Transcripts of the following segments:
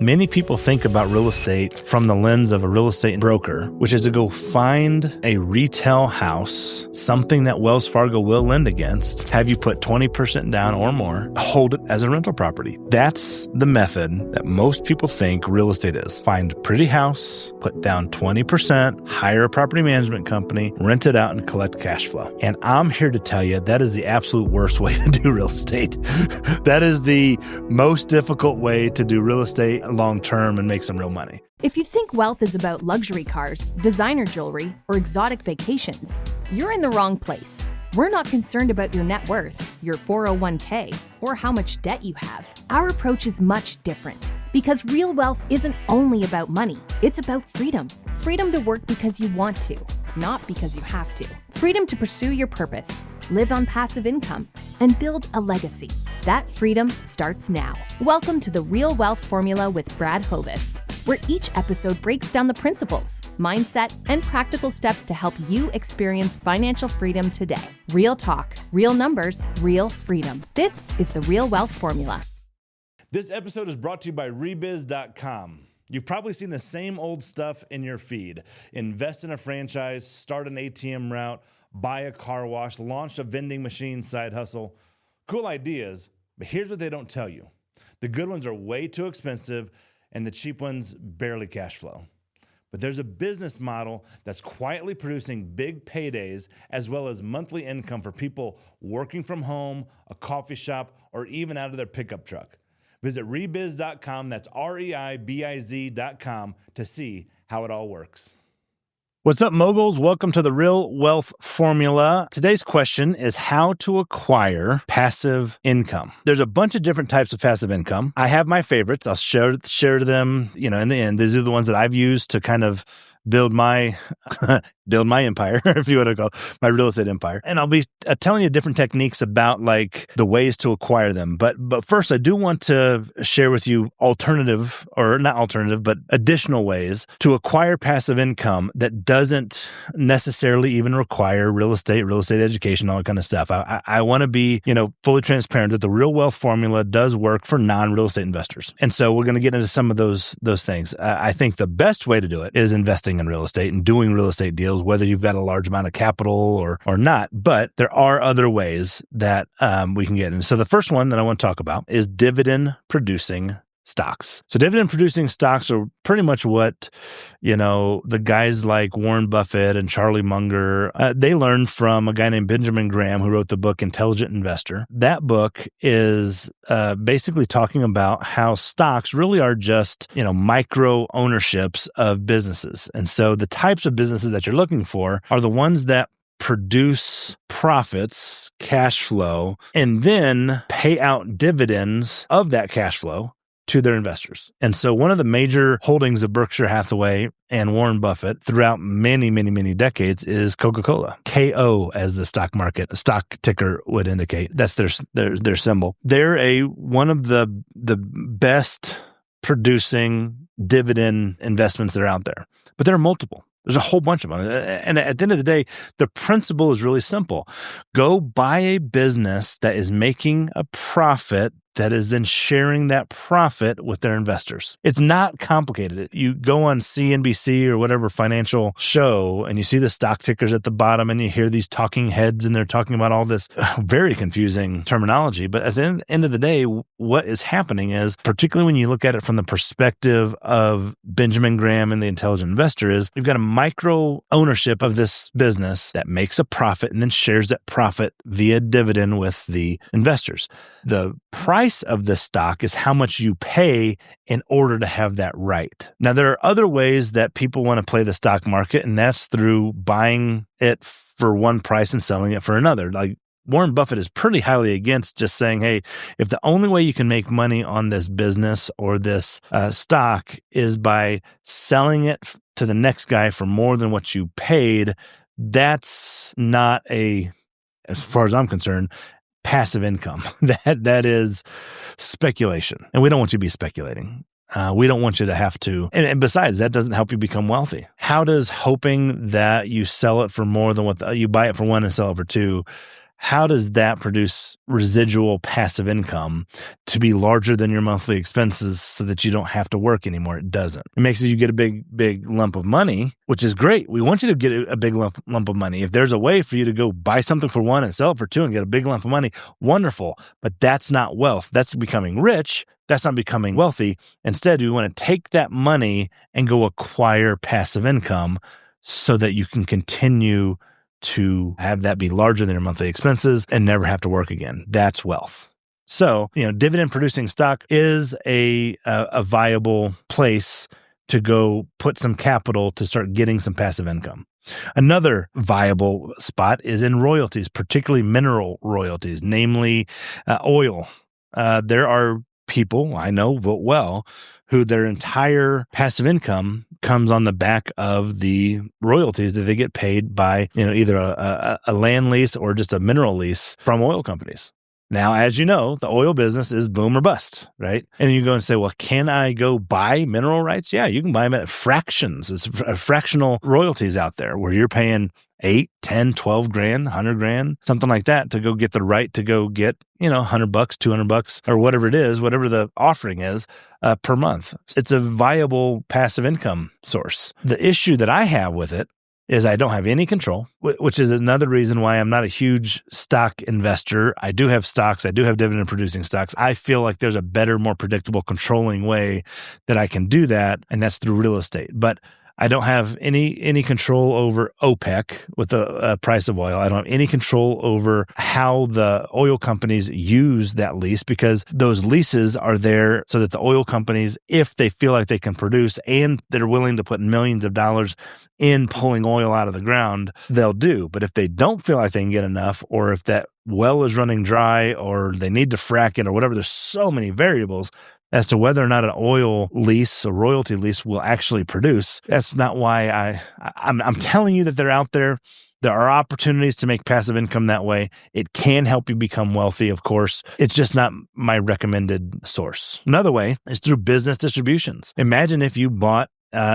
Many people think about real estate from the lens of a real estate broker, which is to go find a retail house, something that Wells Fargo will lend against, have you put 20% down or more, hold it as a rental property. That's the method that most people think real estate is. Find a pretty house, put down 20%, hire a property management company, rent it out, and collect cash flow. And I'm here to tell you that is the absolute worst way to do real estate. That is the most difficult way to do real estate long term and make some real money. If you think wealth is about luxury cars, designer jewelry, or exotic vacations, you're in the wrong place. We're not concerned about your net worth, your 401k, or how much debt you have. Our approach is much different because real wealth isn't only about money. It's about freedom. Freedom to work because you want to, not because you have to. Freedom to pursue your purpose, live on passive income, and build a legacy. That freedom starts now. Welcome to the Real Wealth Formula with Brad Hovis, where each episode breaks down the principles, mindset, and practical steps to help you experience financial freedom today. Real talk, real numbers, real freedom. This is the Real Wealth Formula. This episode is brought to you by REEPs.com. You've probably seen the same old stuff in your feed. Invest in a franchise, start an ATM route, buy a car wash, launch a vending machine side hustle. Cool ideas, but here's what they don't tell you. The good ones are way too expensive, and the cheap ones barely cash flow. But there's a business model that's quietly producing big paydays as well as monthly income for people working from home, a coffee shop, or even out of their pickup truck. Visit rebiz.com, that's REIBIZ.com, to see how it all works. What's up, moguls? Welcome to the Real Wealth Formula. Today's question is how to acquire passive income. There's a bunch of different types of passive income. I have my favorites. I'll share them, in the end. These are the ones that I've used to kind of build my empire, if you want to call it, my real estate empire. And I'll be telling you different techniques about like the ways to acquire them. But first, I do want to share with you additional ways to acquire passive income that doesn't necessarily even require real estate education, all that kind of stuff. I want to be, fully transparent that the Real Wealth Formula does work for non-real estate investors. And so we're going to get into some of those things. I think the best way to do it is investing in real estate and doing real estate deals, whether you've got a large amount of capital or not. But there are other ways that we can get in. So the first one that I want to talk about is dividend producing stocks. So dividend producing stocks are pretty much what, the guys like Warren Buffett and Charlie Munger, they learned from a guy named Benjamin Graham who wrote the book Intelligent Investor. That book is basically talking about how stocks really are just, micro ownerships of businesses. And so the types of businesses that you're looking for are the ones that produce profits, cash flow, and then pay out dividends of that cash flow to their investors. And so one of the major holdings of Berkshire Hathaway and Warren Buffett throughout many, many, many decades is Coca-Cola. KO, as the stock ticker would indicate. That's their symbol. They're one of the best producing dividend investments that are out there. But there are multiple. There's a whole bunch of them. And at the end of the day, the principle is really simple. Go buy a business that is making a profit that is then sharing that profit with their investors. It's not complicated. You go on CNBC or whatever financial show and you see the stock tickers at the bottom and you hear these talking heads and they're talking about all this very confusing terminology. But at the end of the day, what is happening is, particularly when you look at it from the perspective of Benjamin Graham and the Intelligent Investor, is you've got a micro ownership of this business that makes a profit and then shares that profit via dividend with the investors. The price of the stock is how much you pay in order to have that right. Now, there are other ways that people want to play the stock market, and that's through buying it for one price and selling it for another. Like Warren Buffett is pretty highly against just saying, hey, if the only way you can make money on this business or this stock is by selling it to the next guy for more than what you paid, that's not as far as I'm concerned, passive income. That is speculation. And we don't want you to be speculating. We don't want you to have to. And besides, that doesn't help you become wealthy. How does hoping that you sell it for more than what you buy it for one and sell it for two, how does that produce residual passive income to be larger than your monthly expenses so that you don't have to work anymore? It doesn't. It makes it you get a big lump of money, which is great. We want you to get a big lump of money. If there's a way for you to go buy something for one and sell it for two and get a big lump of money, wonderful. But that's not wealth. That's becoming rich. That's not becoming wealthy. Instead, we want to take that money and go acquire passive income so that you can continue to have that be larger than your monthly expenses and never have to work again. That's wealth. So, dividend producing stock is a viable place to go put some capital to start getting some passive income. Another viable spot is in royalties, particularly mineral royalties, namely oil. There are people I know well who their entire passive income comes on the back of the royalties that they get paid by either a land lease or just a mineral lease from oil companies. Now, as you know, the oil business is boom or bust, right? And you go and say, well, can I go buy mineral rights? Yeah, you can buy them at fractions. It's fractional royalties out there where you're paying 8, 10, 12 grand, 100 grand, something like that to go get the right to go get, $100, $200 or whatever it is, whatever the offering is per month. It's a viable passive income source. The issue that I have with it is I don't have any control, which is another reason why I'm not a huge stock investor. I do have stocks. I do have dividend producing stocks. I feel like there's a better, more predictable, controlling way that I can do that, and that's through real estate. But I don't have any control over OPEC with the price of oil. I don't have any control over how the oil companies use that lease because those leases are there so that the oil companies, if they feel like they can produce and they're willing to put millions of dollars in pulling oil out of the ground, they'll do. But if they don't feel like they can get enough, or if that well is running dry, or they need to frack it or whatever, there's so many variables as to whether or not an oil lease, a royalty lease, will actually produce. That's not why I'm telling you that they're out there. There are opportunities to make passive income that way. It can help you become wealthy, of course. It's just not my recommended source. Another way is through business distributions. Imagine if you bought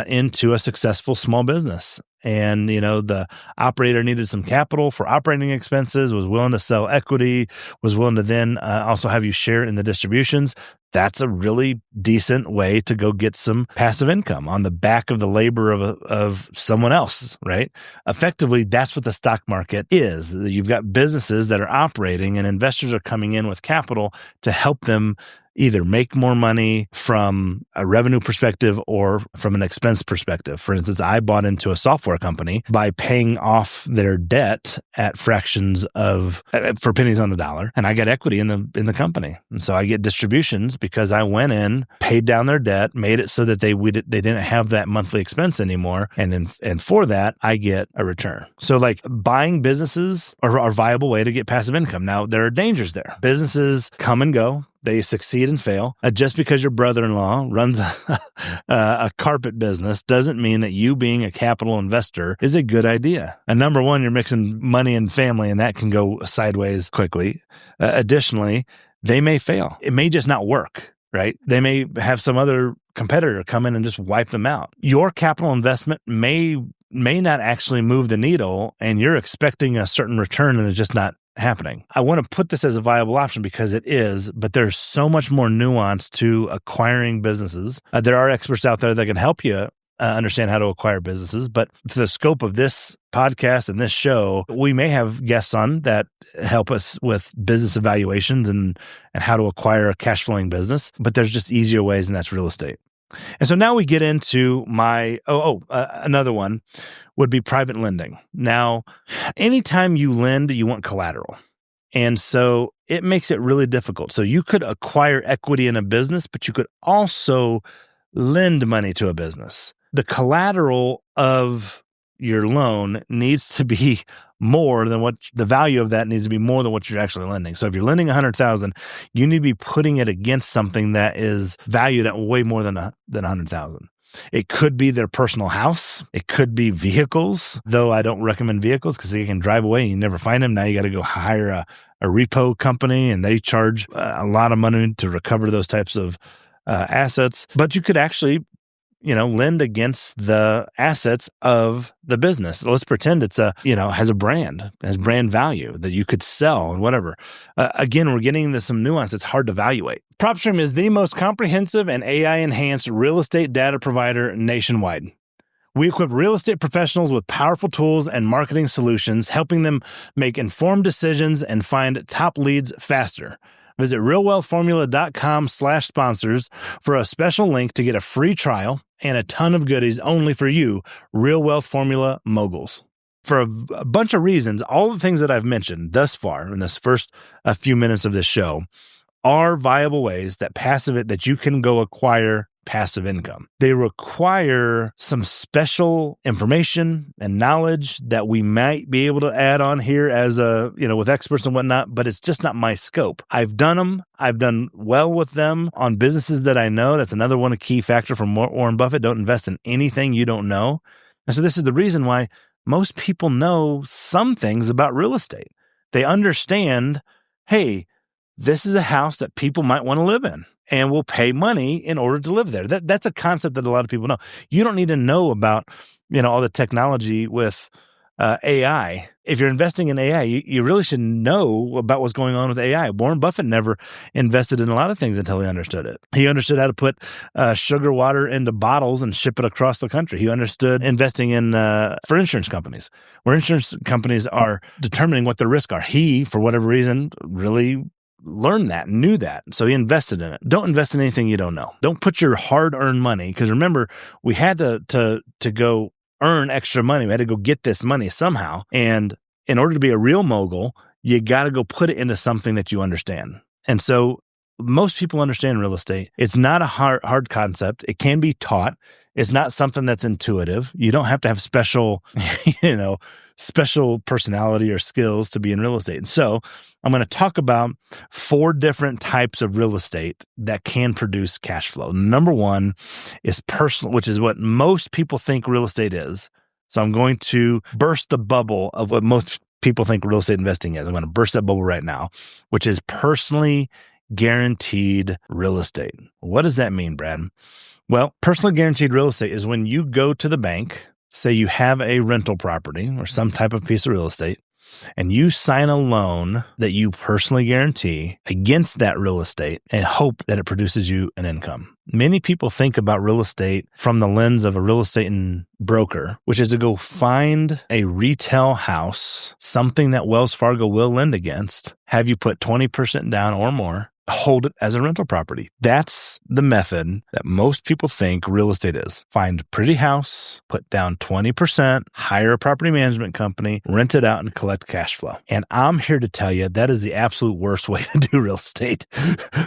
into a successful small business and, the operator needed some capital for operating expenses, was willing to sell equity, was willing to then also have you share in the distributions. That's a really decent way to go get some passive income on the back of the labor of someone else, right? Effectively, that's what the stock market is. You've got businesses that are operating and investors are coming in with capital to help them either make more money from a revenue perspective or from an expense perspective. For instance, I bought into a software company by paying off their debt at fractions for pennies on the dollar, and I got equity in the company. And so I get distributions because I went in, paid down their debt, made it so that they didn't have that monthly expense anymore, and for that I get a return. So like buying businesses are a viable way to get passive income. Now there are dangers there. Businesses come and go. They succeed and fail. Just because your brother-in-law runs a carpet business doesn't mean that you being a capital investor is a good idea. And number one, you're mixing money and family, and that can go sideways quickly. Additionally, they may fail. It may just not work, right? They may have some other competitor come in and just wipe them out. Your capital investment may not actually move the needle, and you're expecting a certain return, and it's just not happening. I want to put this as a viable option because it is, but there's so much more nuance to acquiring businesses. There are experts out there that can help you understand how to acquire businesses, but for the scope of this podcast and this show, we may have guests on that help us with business evaluations and how to acquire a cash flowing business, but there's just easier ways, and that's real estate. And so now we get into another one would be private lending. Now, anytime you lend, you want collateral. And so it makes it really difficult. So you could acquire equity in a business, but you could also lend money to a business. The collateral of your loan needs to be more than what the value of that needs to be more than what you're actually lending. So if you're lending $100,000, you need to be putting it against something that is valued at way more than $100,000. It could be their personal house. It could be vehicles, though I don't recommend vehicles because they can drive away and you never find them. Now you got to go hire a repo company, and they charge a lot of money to recover those types of assets. But you could actually lend against the assets of the business. Let's pretend it's has a brand, has brand value that you could sell and whatever. Again, we're getting into some nuance that's hard to evaluate. PropStream is the most comprehensive and AI-enhanced real estate data provider nationwide. We equip real estate professionals with powerful tools and marketing solutions, helping them make informed decisions and find top leads faster. Visit realwealthformula.com/sponsors for a special link to get a free trial and a ton of goodies only for you, Real Wealth Formula moguls. For a bunch of reasons, all the things that I've mentioned thus far in this first few minutes of this show are viable ways that you can go acquire passive income. They require some special information and knowledge that we might be able to add on here as with experts and whatnot, but it's just not my scope. I've done them. I've done well with them on businesses that I know. That's another one, a key factor from Warren Buffett. Don't invest in anything you don't know. And so this is the reason why most people know some things about real estate. They understand, hey, this is a house that people might want to live in and will pay money in order to live there. That's a concept that a lot of people know. You don't need to know about, all the technology with AI. If you're investing in AI, you really should know about what's going on with AI. Warren Buffett never invested in a lot of things until he understood it. He understood how to put sugar water into bottles and ship it across the country. He understood investing in for insurance companies, where insurance companies are determining what their risks are. He, for whatever reason, really learned that, knew that. So he invested in it. Don't invest in anything you don't know. Don't put your hard-earned money, because remember, we had to go earn extra money. We had to go get this money somehow. And in order to be a real mogul, you got to go put it into something that you understand. And so most people understand real estate. It's not a hard concept. It can be taught. It's not something that's intuitive. You don't have to have special personality or skills to be in real estate. And so I'm going to talk about 4 different types of real estate that can produce cash flow. Number 1 is personal, which is what most people think real estate is. So I'm going to burst the bubble of what most people think real estate investing is. I'm going to burst that bubble right now, which is personally guaranteed real estate. What does that mean, Brad? Well, personally guaranteed real estate is when you go to the bank, say you have a rental property or some type of piece of real estate, and you sign a loan that you personally guarantee against that real estate and hope that it produces you an income. Many people think about real estate from the lens of a real estate broker, which is to go find a retail house, something that Wells Fargo will lend against, have you put 20% down or more, hold it as a rental property. That's the method that most people think real estate is. Find a pretty house, put down 20%, hire a property management company, rent it out, and collect cash flow. And I'm here to tell you that is the absolute worst way to do real estate.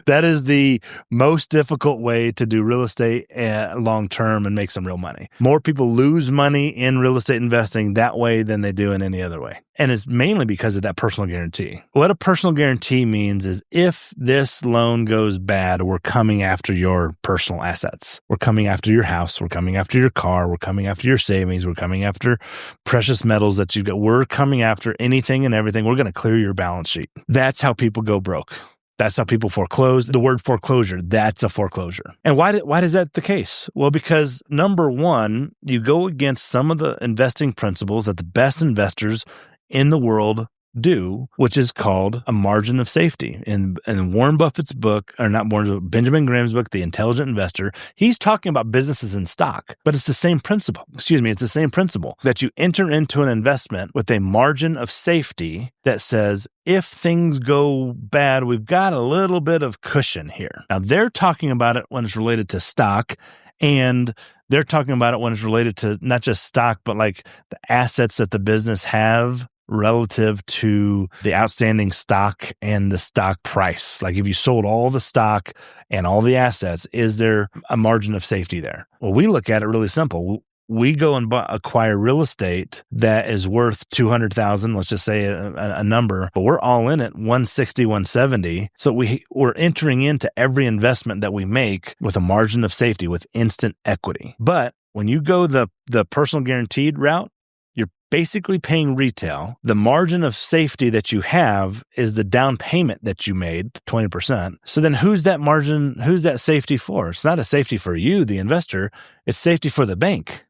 That is the most difficult way to do real estate long term and make some real money. More people lose money in real estate investing that way than they do in any other way. And it's mainly because of that personal guarantee. What a personal guarantee means is if this loan goes bad, we're coming after your personal assets. We're coming after your house. We're coming after your car. We're coming after your savings. We're coming after precious metals that you've got. We're coming after anything and everything. We're going to clear your balance sheet. That's how people go broke. That's how people foreclose. The word foreclosure, that's a foreclosure. And why is that the case? Well, because number 1, you go against some of the investing principles that the best investors in the world do, which is called a margin of safety. In Warren Buffett's book, or not Warren, Benjamin Graham's book, The Intelligent Investor, he's talking about businesses in stock, but it's the same principle. It's the same principle that you enter into an investment with a margin of safety that says, if things go bad, we've got a little bit of cushion here. Now, they're talking about it when it's related to stock, and they're talking about it when it's related to not just stock, but like the assets that the business have relative to the outstanding stock and the stock price. Like if you sold all the stock and all the assets, is there a margin of safety there? Well, we look at it really simple. We go and acquire real estate that is worth $200,000, let's just say a number, but we're all in at 160, 170. So we're entering into every investment that we make with a margin of safety, with instant equity. But when you go the personal guaranteed route, you're basically paying retail. The margin of safety that you have is the down payment that you made, 20%. So then who's that safety for? It's not a safety for you, the investor. It's safety for the bank.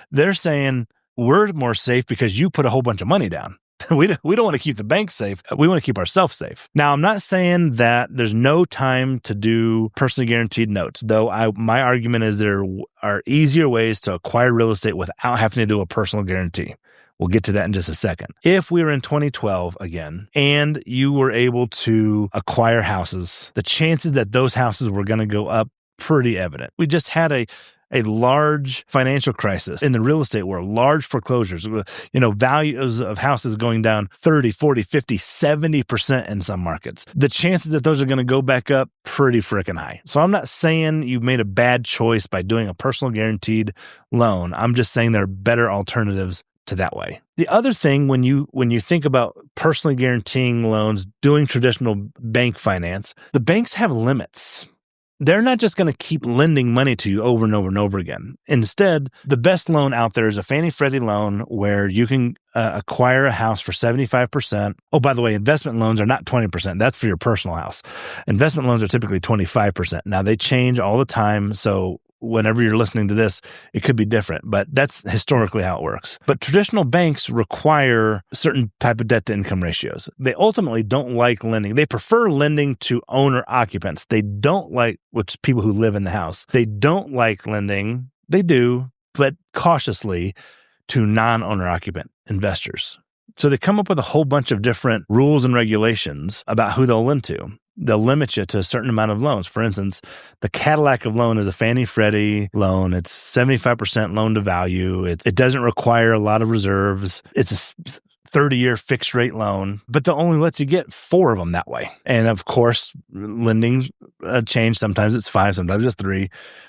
They're saying we're more safe because you put a whole bunch of money down. We don't want to keep the bank safe. We want to keep ourselves safe. Now, I'm not saying that there's no time to do personally guaranteed notes, though my argument is there are easier ways to acquire real estate without having to do a personal guarantee. We'll get to that in just a second. If we were in 2012 again, and you were able to acquire houses, the chances that those houses were going to go up pretty evident. We just had a large financial crisis in the real estate world, large foreclosures, values of houses going down 30, 40, 50, 70% in some markets. The chances that those are going to go back up pretty freaking high. So I'm not saying you made a bad choice by doing a personal guaranteed loan. I'm just saying there are better alternatives to that way. The other thing, when you think about personally guaranteeing loans, doing traditional bank finance, the banks have limits. They're not just going to keep lending money to you over and over and over again. Instead, the best loan out there is a Fannie Freddie loan where you can acquire a house for 75%. Oh, by the way, investment loans are not 20%. That's for your personal house. Investment loans are typically 25%. Now, they change all the time, so whenever you're listening to this, it could be different, but that's historically how it works. But traditional banks require certain type of debt to income ratios. They ultimately don't like lending. They prefer lending to owner occupants. They don't like, which people who live in the house. They don't like lending. They do, but cautiously, to non-owner occupant investors. So they come up with a whole bunch of different rules and regulations about who they'll lend to. They'll limit you to a certain amount of loans. For instance, the Cadillac of loan is a Fannie Freddie loan. It's 75% loan to value. It doesn't require a lot of reserves. It's a 30-year fixed rate loan, but they'll only let you get 4 of them that way. And of course, lending change. Sometimes it's 5, sometimes it's 3.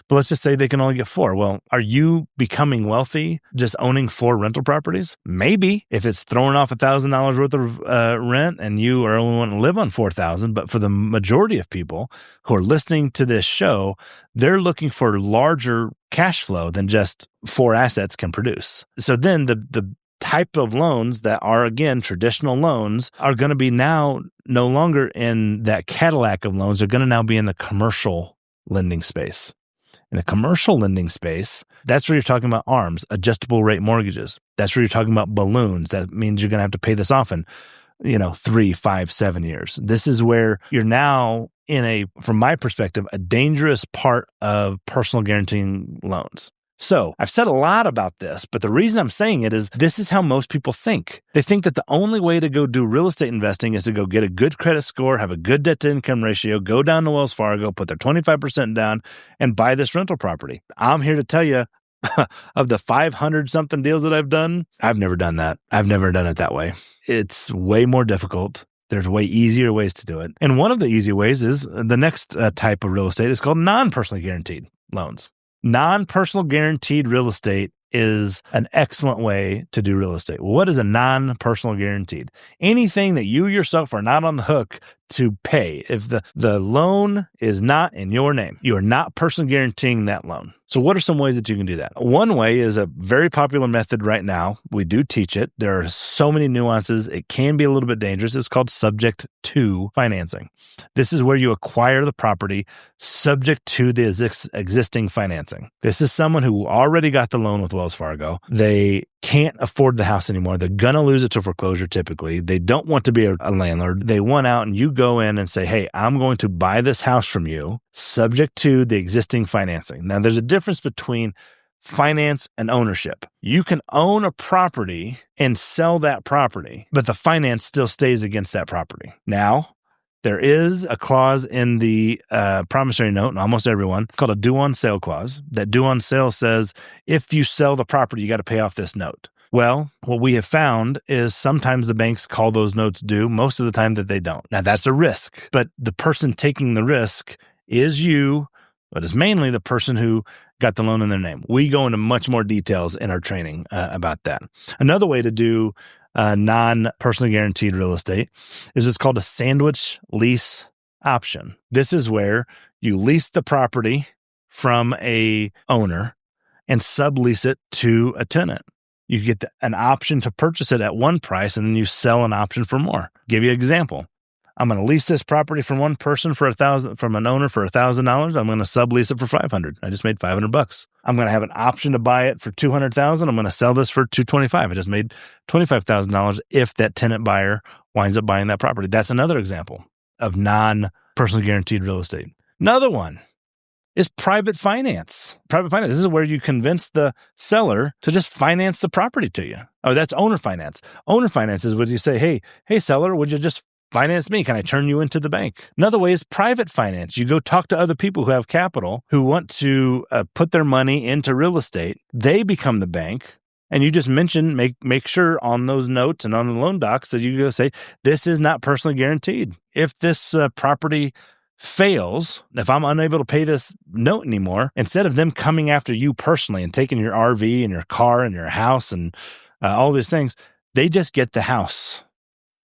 But let's just say they can only get 4. Well, are you becoming wealthy just owning 4 rental properties? Maybe, if it's throwing off $1,000 worth of rent and you are only wanting to live on $4,000. But for the majority of people who are listening to this show, they're looking for larger cash flow than just 4 assets can produce. So then the type of loans that are, again, traditional loans are going to be now no longer in that Cadillac of loans. They're going to now be in the commercial lending space. In the commercial lending space, that's where you're talking about ARMs, adjustable rate mortgages. That's where you're talking about balloons. That means you're going to have to pay this off in, 3, 5, 7 years. This is where you're now in from my perspective, a dangerous part of personal guaranteeing loans. So I've said a lot about this, but the reason I'm saying it is this is how most people think. They think that the only way to go do real estate investing is to go get a good credit score, have a good debt to income ratio, go down to Wells Fargo, put their 25% down, and buy this rental property. I'm here to tell you, of the 500 something deals that I've done, I've never done that. I've never done it that way. It's way more difficult. There's way easier ways to do it. And one of the easy ways is the next type of real estate is called non-personally guaranteed loans. Non-personal guaranteed real estate is an excellent way to do real estate. What is a non-personal guaranteed? Anything that you yourself are not on the hook to pay. If the loan is not in your name, you are not personally guaranteeing that loan. So what are some ways that you can do that? One way is a very popular method right now. We do teach it. There are so many nuances. It can be a little bit dangerous. It's called subject to financing. This is where you acquire the property subject to the existing financing. This is someone who already got the loan with Wells Fargo. They can't afford the house anymore. They're going to lose it to foreclosure typically. They don't want to be a landlord. They want out, and you go in and say, hey, I'm going to buy this house from you subject to the existing financing. Now, there's a difference between finance and ownership. You can own a property and sell that property, but the finance still stays against that property. Now, there is a clause in the promissory note in almost everyone called a due on sale clause. That due on sale says, if you sell the property, you got to pay off this note. Well, what we have found is sometimes the banks call those notes due, most of the time that they don't. Now, that's a risk, but the person taking the risk is you, but it's mainly the person who got the loan in their name. We go into much more details in our training about that. Another way to do non-personally guaranteed real estate is what's called a sandwich lease option. This is where you lease the property from a owner and sublease it to a tenant. You get an option to purchase it at one price, and then you sell an option for more. Give you an example. I'm going to lease this property from one person for from an owner for $1,000. I'm going to sublease it for $500. I just made $500. I'm going to have an option to buy it for $200,000. I'm going to sell this for $225,000. I just made $25,000 if that tenant buyer winds up buying that property. That's another example of non-personally guaranteed real estate. Another one is private finance. Private finance. This is where you convince the seller to just finance the property to you. Oh, that's owner finance. Owner finance is when you say, hey, seller, would you just finance me? Can I turn you into the bank? Another way is private finance. You go talk to other people who have capital, who want to put their money into real estate. They become the bank. And you just mention, make sure on those notes and on the loan docs that you go say, this is not personally guaranteed. If this property fails, if I'm unable to pay this note anymore, instead of them coming after you personally and taking your RV and your car and your house and all these things, they just get the house.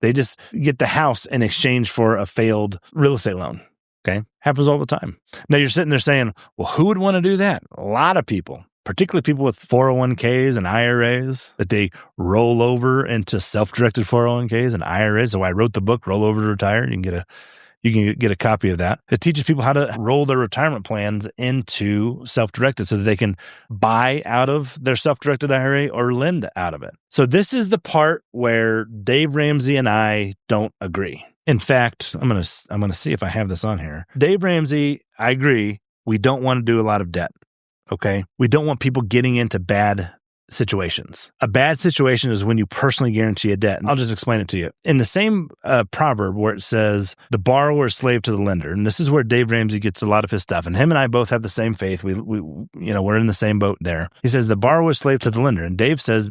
They just get the house in exchange for a failed real estate loan. Okay? Happens all the time. Now you're sitting there saying, well, who would want to do that? A lot of people, particularly people with 401ks and IRAs that they roll over into self-directed 401ks and IRAs. So I wrote the book, Roll Over to Retire. You can get a copy of that. It teaches people how to roll their retirement plans into self-directed so that they can buy out of their self-directed IRA or lend out of it. So this is the part where Dave Ramsey and I don't agree. In fact, I'm gonna see if I have this on here. Dave Ramsey, I agree, we don't want to do a lot of debt. Okay? We don't want people getting into bad situations. A bad situation is when you personally guarantee a debt. And I'll just explain it to you. In the same proverb where it says, the borrower is slave to the lender, and this is where Dave Ramsey gets a lot of his stuff. And him and I both have the same faith. We're in the same boat there. He says, the borrower is slave to the lender. And Dave says,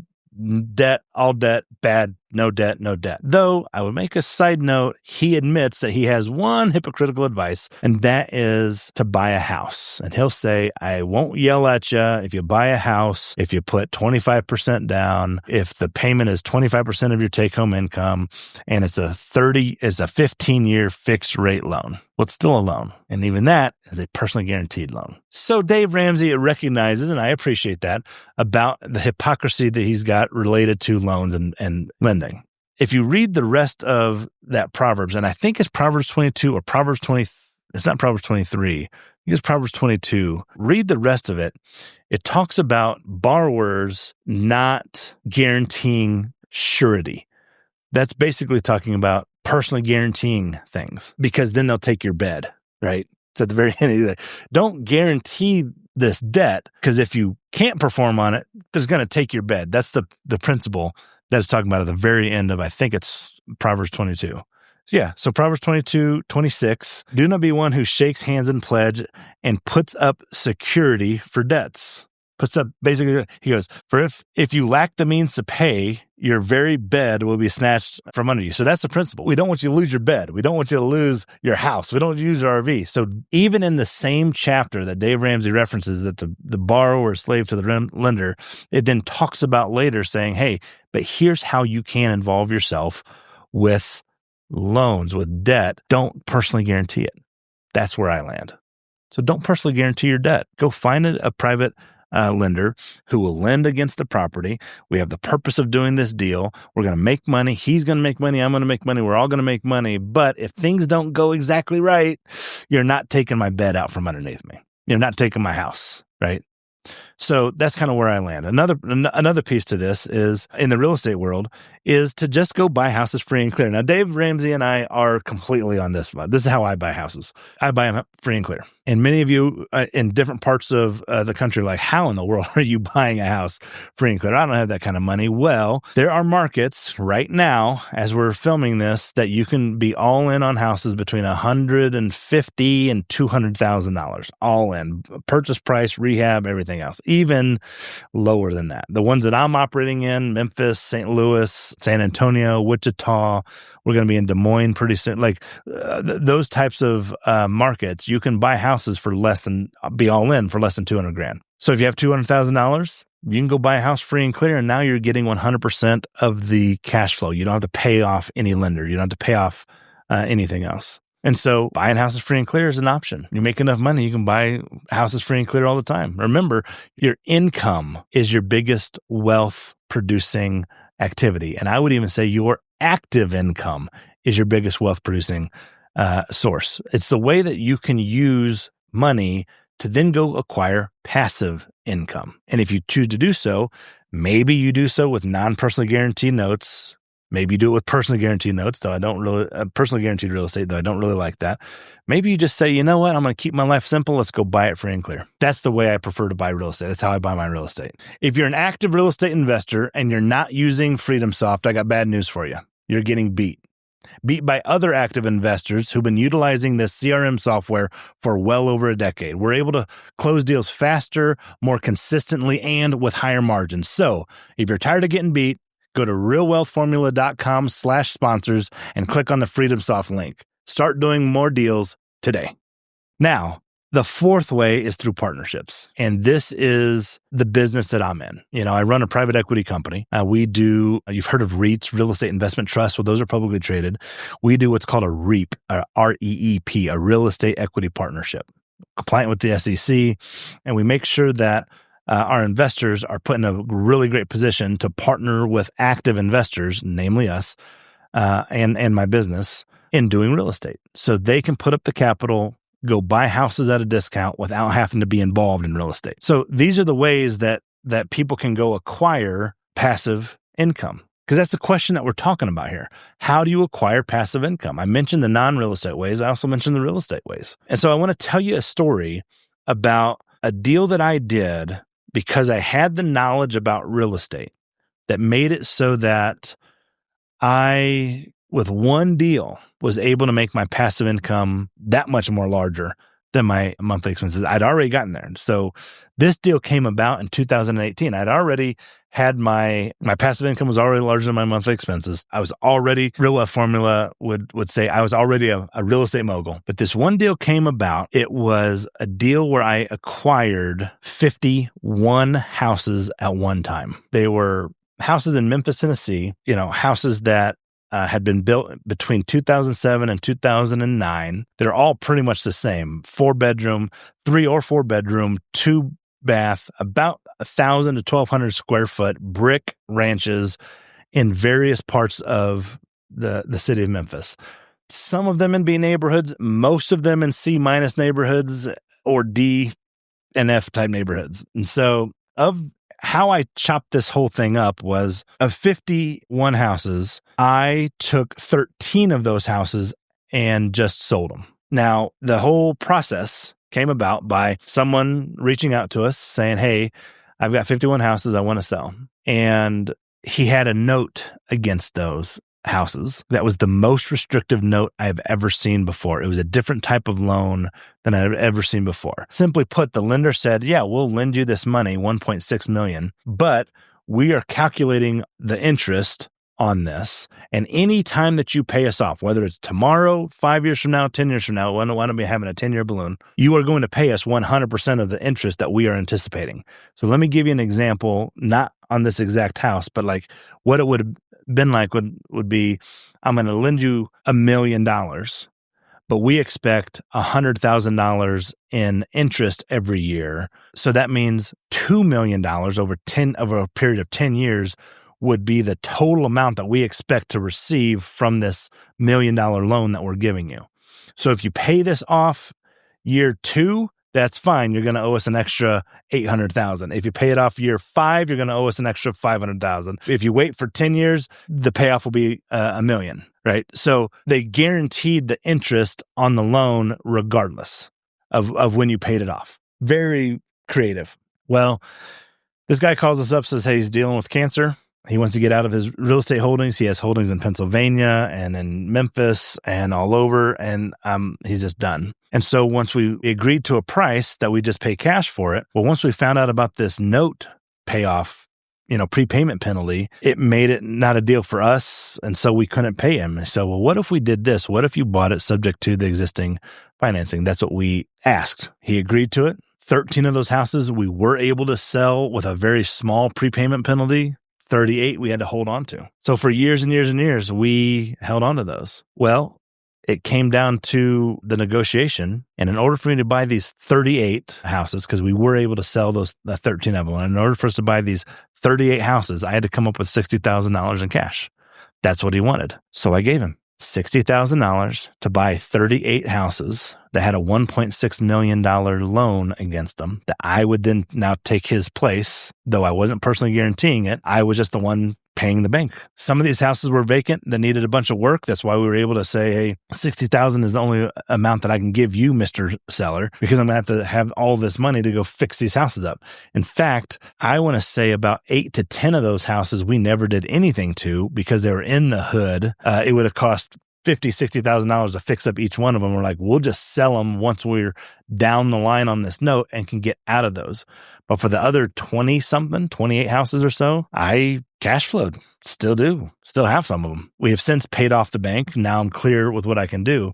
debt, all debt, bad, no debt, no debt. Though I would make a side note, he admits that he has one hypocritical advice, and that is to buy a house. And he'll say, I won't yell at you if you buy a house, if you put 25% down, if the payment is 25% of your take-home income, and it's a 15-year fixed rate loan. Well, it's still a loan. And even that is a personally guaranteed loan. So Dave Ramsey recognizes, and I appreciate that, about the hypocrisy that he's got related to loans and lending. If you read the rest of that Proverbs, and I think it's Proverbs 22 or Proverbs 20, it's not Proverbs 23, I think it's Proverbs 22. Read the rest of it. It talks about borrowers not guaranteeing surety. That's basically talking about personally guaranteeing things, because then they'll take your bed, right? So at the very end, don't guarantee this debt, because if you can't perform on it, there's going to take your bed. That's the principle that's talking about at the very end of, I think it's Proverbs 22. So Proverbs 22:26, do not be one who shakes hands in pledge and puts up security for debts. Puts up, basically, he goes, for if you lack the means to pay, your very bed will be snatched from under you. So that's the principle. We don't want you to lose your bed. We don't want you to lose your house. We don't want you to use your RV. So even in the same chapter that Dave Ramsey references that the borrower is slave to the lender, it then talks about later saying, hey, but here's how you can involve yourself with loans, with debt. Don't personally guarantee it. That's where I land. So don't personally guarantee your debt. Go find a private lender who will lend against the property. We have the purpose of doing this deal. We're going to make money. He's going to make money. I'm going to make money. We're all going to make money. But if things don't go exactly right, you're not taking my bed out from underneath me. You're not taking my house, right? So that's kind of where I land. Another piece to this is, in the real estate world, is to just go buy houses free and clear. Now, Dave Ramsey and I are completely on this one. This is how I buy houses. I buy them free and clear. And many of you in different parts of the country are like, how in the world are you buying a house free and clear? I don't have that kind of money. Well, there are markets right now, as we're filming this, that you can be all in on houses between $150,000 and $200,000, all in. Purchase price, rehab, everything else. Even lower than that. The ones that I'm operating in, Memphis, St. Louis, San Antonio, Wichita, we're going to be in Des Moines pretty soon. Like those types of markets, you can buy houses for be all in for less than $200,000. So if you have $200,000, you can go buy a house free and clear, and now you're getting 100% of the cash flow. You don't have to pay off any lender. You don't have to pay off anything else. And so buying houses free and clear is an option. You make enough money, you can buy houses free and clear all the time. Remember, your income is your biggest wealth producing activity. And I would even say your active income is your biggest wealth producing source. It's the way that you can use money to then go acquire passive income. And if you choose to do so, maybe you do so with non-personally guaranteed notes. Maybe you do it with personally guaranteed notes, though I don't really, personally guaranteed real estate, though I don't really like that. Maybe you just say, you know what, I'm going to keep my life simple. Let's go buy it free and clear. That's the way I prefer to buy real estate. That's how I buy my real estate. If you're an active real estate investor and you're not using FreedomSoft, I got bad news for you. You're getting beat by other active investors who've been utilizing this CRM software for well over a decade. We're able to close deals faster, more consistently, and with higher margins. So if you're tired of getting beat, go to realwealthformula.com/sponsors and click on the FreedomSoft link. Start doing more deals today. Now, the fourth way is through partnerships. And this is the business that I'm in. I run a private equity company. We do, you've heard of REITs, real estate investment trusts. Well, those are publicly traded. We do what's called a REEP, REEP, a real estate equity partnership, compliant with the SEC. And we make sure that our investors are put in a really great position to partner with active investors, namely us, and my business in doing real estate. So they can put up the capital, go buy houses at a discount without having to be involved in real estate. So these are the ways that people can go acquire passive income. Because that's the question that we're talking about here. How do you acquire passive income? I mentioned the non-real estate ways. I also mentioned the real estate ways. And so I want to tell you a story about a deal that I did because I had the knowledge about real estate that made it so that I, with one deal, was able to make my passive income that much more larger than my monthly expenses. I'd already gotten there. So this deal came about in 2018. I'd already had my passive income was already larger than my monthly expenses. I was already, Real Wealth Formula would say I was already a real estate mogul. But this one deal came about. It was a deal where I acquired 51 houses at one time. They were houses in Memphis, Tennessee, houses that had been built between 2007 and 2009. They're all pretty much the same. 4-bedroom, 3 or 4-bedroom, 2-bath, about 1,000 to 1,200 square foot brick ranches in various parts of the city of Memphis. Some of them in B neighborhoods, most of them in C- neighborhoods or D and F type neighborhoods. And so how I chopped this whole thing up was of 51 houses, I took 13 of those houses and just sold them. Now, the whole process came about by someone reaching out to us saying, hey, I've got 51 houses I want to sell. And he had a note against those houses that was the most restrictive note I've ever seen before. It was a different type of loan than I've ever seen before. Simply put, the lender said, yeah, we'll lend you this money, $1.6 million, but we are calculating the interest on this. And any time that you pay us off, whether it's tomorrow, 5 years from now, 10 years from now, why don't we having a 10-year balloon, you are going to pay us 100% of the interest that we are anticipating. So let me give you an example, not on this exact house, but like what it would have been like would be, I'm going to lend you $1 million, but we expect $100,000 in interest every year. So that means $2 million over a period of 10 years would be the total amount that we expect to receive from this $1 million loan that we're giving you. So if you pay this off year 2, that's fine. You're going to owe us an extra $800,000. If you pay it off year 5, you're going to owe us an extra $500,000. If you wait for 10 years, the payoff will be $1 million, right? So they guaranteed the interest on the loan regardless of when you paid it off. Very creative. Well, this guy calls us up, says, hey, he's dealing with cancer. He wants to get out of his real estate holdings. He has holdings in Pennsylvania and in Memphis and all over, and he's just done. And so once we agreed to a price that we just pay cash for it, well, once we found out about this note payoff, prepayment penalty, it made it not a deal for us, and so we couldn't pay him. So, well, what if we did this? What if you bought it subject to the existing financing? That's what we asked. He agreed to it. 13 of those houses we were able to sell with a very small prepayment penalty. 38 we had to hold on to. So for years and years and years, we held on to those. Well, it came down to the negotiation. And in order for me to buy these 38 houses, because we were able to sell those 13 of them, and in order for us to buy these 38 houses, I had to come up with $60,000 in cash. That's what he wanted. So I gave him $60,000 to buy 38 houses that had a $1.6 million loan against them that I would then now take his place. Though I wasn't personally guaranteeing it, I was just the one paying the bank. Some of these houses were vacant that needed a bunch of work. That's why we were able to say, hey, $60,000 is the only amount that I can give you, Mr. Seller, because I'm going to have all this money to go fix these houses up. In fact, I want to say about 8 to 10 of those houses we never did anything to because they were in the hood. It would have cost $50,000, $60,000 to fix up each one of them. We're like, we'll just sell them once we're down the line on this note and can get out of those. But for the other 28 houses or so, I cash flowed. Still do. Still have some of them. We have since paid off the bank. Now I'm clear with what I can do.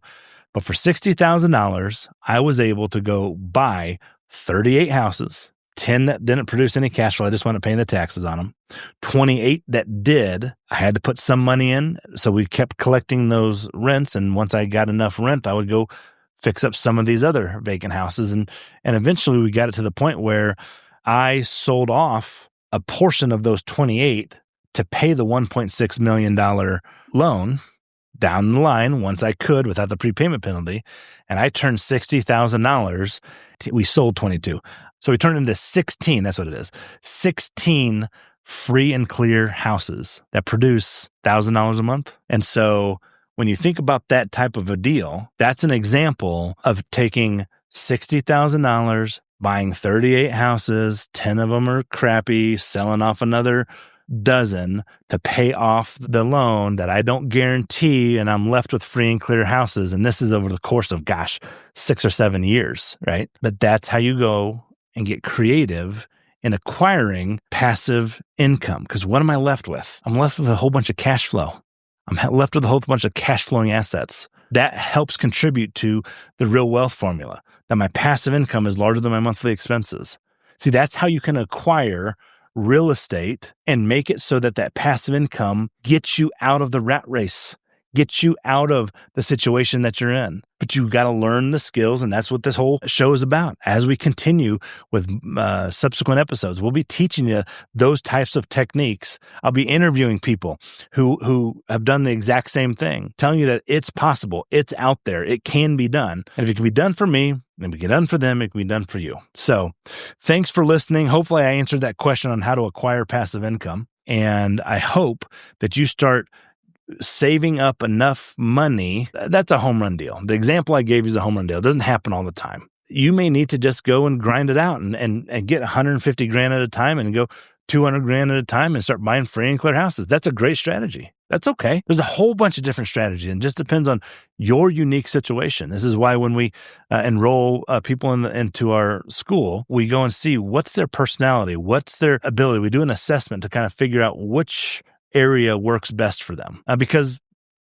But for $60,000, I was able to go buy 38 houses, 10 that didn't produce any cash flow. I just wasn't paying the taxes on them. 28 that did. I had to put some money in. So we kept collecting those rents. And once I got enough rent, I would go fix up some of these other vacant houses. And eventually we got it to the point where I sold off a portion of those 28 to pay the $1.6 million loan down the line once I could without the prepayment penalty. And I turned $60,000. We sold 22. So we turned into 16. That's what it is. 16 free and clear houses that produce $1,000 a month. And so when you think about that type of a deal, that's an example of taking $60,000, buying 38 houses, 10 of them are crappy, selling off another dozen to pay off the loan that I don't guarantee, and I'm left with free and clear houses. And this is over the course of, 6 or 7 years, right? But that's how you go and get creative in acquiring passive income. Because what am I left with? I'm left with a whole bunch of cash flow. I'm left with a whole bunch of cash flowing assets. That helps contribute to the real wealth formula, that my passive income is larger than my monthly expenses. See, that's how you can acquire real estate and make it so that that passive income gets you out of the rat race, gets you out of the situation that you're in. But you've got to learn the skills, and that's what this whole show is about. As we continue with subsequent episodes, we'll be teaching you those types of techniques. I'll be interviewing people who have done the exact same thing, telling you that it's possible, it's out there, it can be done. And if it can be done for me, then it can be done for them, it can be done for you. So thanks for listening. Hopefully I answered that question on how to acquire passive income. And I hope that you start saving up enough money. That's a home run deal. The example I gave you is a home run deal. It doesn't happen all the time. You may need to just go and grind it out and get 150 grand at a time and go 200 grand at a time and start buying free and clear houses. That's a great strategy. That's okay. There's a whole bunch of different strategies, and it just depends on your unique situation. This is why when we enroll people into our school, we go and see what's their personality, what's their ability. We do an assessment to kind of figure out which area works best for them, because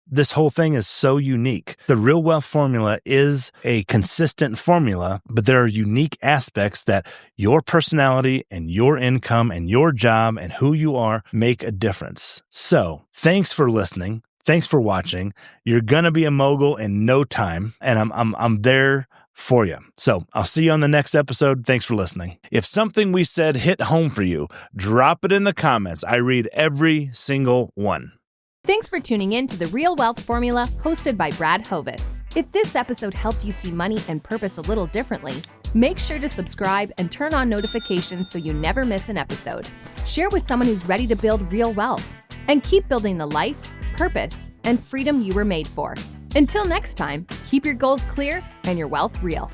this whole thing is so unique. The real wealth formula is a consistent formula, but there are unique aspects that your personality and your income and your job and who you are make a difference. So thanks for listening. Thanks for watching. You're going to be a mogul in no time, and I'm there for you. So I'll see you on the next episode. Thanks for listening. If something we said hit home for you, drop it in the comments. I read every single one. Thanks for tuning in to The Real Wealth Formula, hosted by Brad Hovis. If this episode helped you see money and purpose a little differently, make sure to subscribe and turn on notifications so you never miss an episode. Share with someone who's ready to build real wealth, and keep building the life, purpose, and freedom you were made for. Until next time, keep your goals clear and your wealth real.